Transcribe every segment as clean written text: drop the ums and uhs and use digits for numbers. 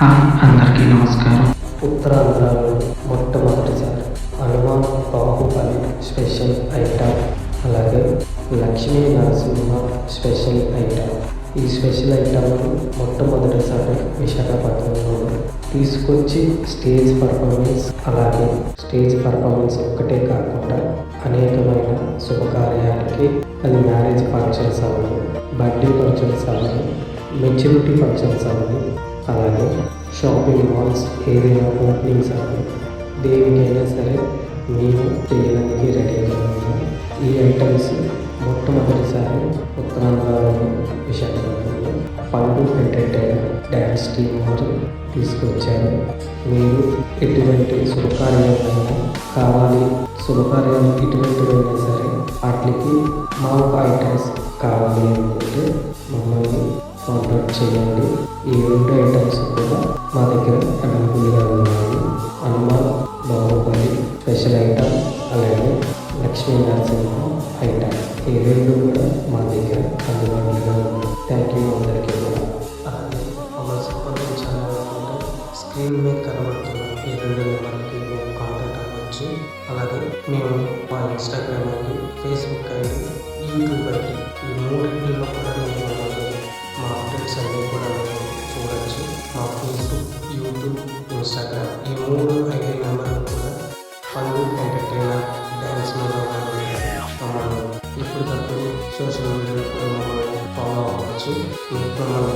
అందరికీ నమస్కారం. ఉత్తరాంధ్రలో మొట్టమొదటిసారి హనుమాన్ బాహుబలి స్పెషల్ ఐటమ్, అలాగే లక్ష్మీ నరసింహ స్పెషల్ ఐటమ్. ఈ స్పెషల్ ఐటమ్ను మొట్టమొదటిసారి విశాఖపట్నంలో తీసుకొచ్చి స్టేజ్ పర్ఫార్మెన్స్, అలాగే స్టేజ్ పర్ఫార్మెన్స్ ఒక్కటే కాకుండా అనేకమైన శుభకార్యాలకి, అది మ్యారేజ్ ఫంక్షన్స్ అవ్వని, బర్త్డే ఫంక్షన్స్ అవ్వని, మెచ్యూరిటీ ఫంక్షన్స్ అవ్వని, అలాగే షాపింగ్ మాల్స్ ఏదైనా ఓపెనింగ్స్ అవ్వని, దేనికైనా సరే మేము చేయడానికి రెడీగా ఉన్నాం. ఈ ఐటమ్స్ మొట్టమొదటిసారి ఉత్తరాంధ్రలోని విశాఖపట్నంలో పండు ఎంటర్టైనర్ డ్యాన్స్ టీమ్ వారు తీసుకొచ్చారు. మీరు ఎటువంటి శుభకార్యాలైనా కావాలి, శుభకార్యాలు ఎటువంటివైనా సరే వాటికి మాకు ఐటమ్స్ కావాలి అనుకుంటే మమ్మల్ని కాంటాక్ట్ చేయండి. ఈ రెండు ఐటమ్స్ కూడా మా దగ్గర అవైలబుల్గా ఉన్నాయి. హనుమాన్ బాహుబలి స్పెషల్ ఐటమ్, అలాగే లక్ష్మీ నరసింహ ఐటమ్, ఈ రెండు కూడా మా దగ్గర అందుబాటులో ఉన్నాయి. థ్యాంక్ యూ అందరికీ కూడా. అలాగే మమ్మల్ని సంప్రదించాలనుకుంటే స్క్రీన్ మీద కనబడుతున్న ఈ రెండు నెంబర్లకి మేము కాంటాక్ట్ అవ్వచ్చు. అలాగే మేము మా Instagram ID, Facebook ID, YouTube ID, ఈ మూడింటిలో కూడా మేము మా అప్డేట్స్ అన్నీ కూడా చూడవచ్చు. మా ఫేస్బుక్, యూట్యూబ్, ఇన్స్టాగ్రామ్ ఈ మూడు ఐడి నెంబర్లు కూడా పండు ఎంటర్టైనర్ డ్యాన్స్ మీద మమ్మల్ని ఎప్పటికప్పుడు సోషల్ మీడియాలో కూడా మమ్మల్ని ఫాలో అవ్వచ్చు. మమ్మల్ని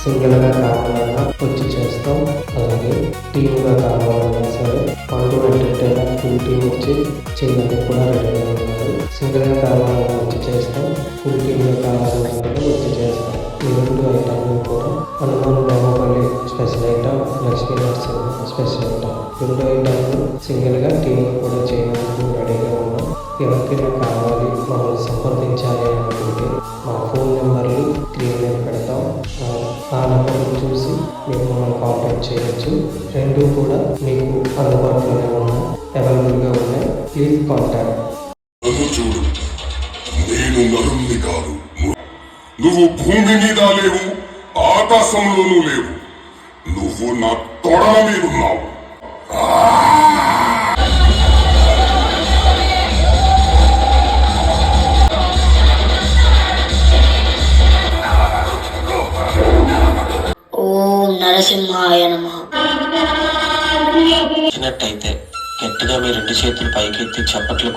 సింగిల్గా కావాలన్నా వచ్చి చేస్తాం. అలాగే టీమ్గా కావాలన్నా సరే పండు ఎంటర్టైనర్ ఫుల్ టీమ్ వచ్చి చేయడానికి కూడా రెడీగా ఉన్నారు. సింగిల్గా కావాలన్నా వచ్చి చేస్తాం, ఫుల్ టీమ్గా కావాలన్నా కూడా వచ్చి చేస్తాం. ఈ రెండు ఐటమ్లు కూడా Hanuman Baahubali special item, Lakshmi Narasimha special item, రెండు ఐటమ్లు సింగిల్గా టీమ్గా కూడా చేయడానికి రెడీగా ఉన్నాం. ఎవరికైనా కావాలి, మమ్మల్ని సంప్రదించాలి అనుకుంటే మా ఫోన్ నెంబర్లు స్క్రీన్ మీద పెడతాం. ఆ నెంబర్ని చూసి మీరు మమ్మల్ని కాంటాక్ట్ చేయవచ్చు. రెండు కూడా మీకు అందుబాటులోనే ఉన్నాయి, అవైలబుల్గా ఉన్నాయి. Please contact. చూడు, నేను నరుణ్ణి కాదు. నువ్వు భూమి మీద లేవు, ఆకాశంలోనూ లేవు. నువ్వు నా తొడల మీదున్నావు. ఓం నరసింహాయ నమః. నచ్చినట్టయితే గట్టిగా మీ రెండు చేతులు పైకెత్తి చప్పట్లు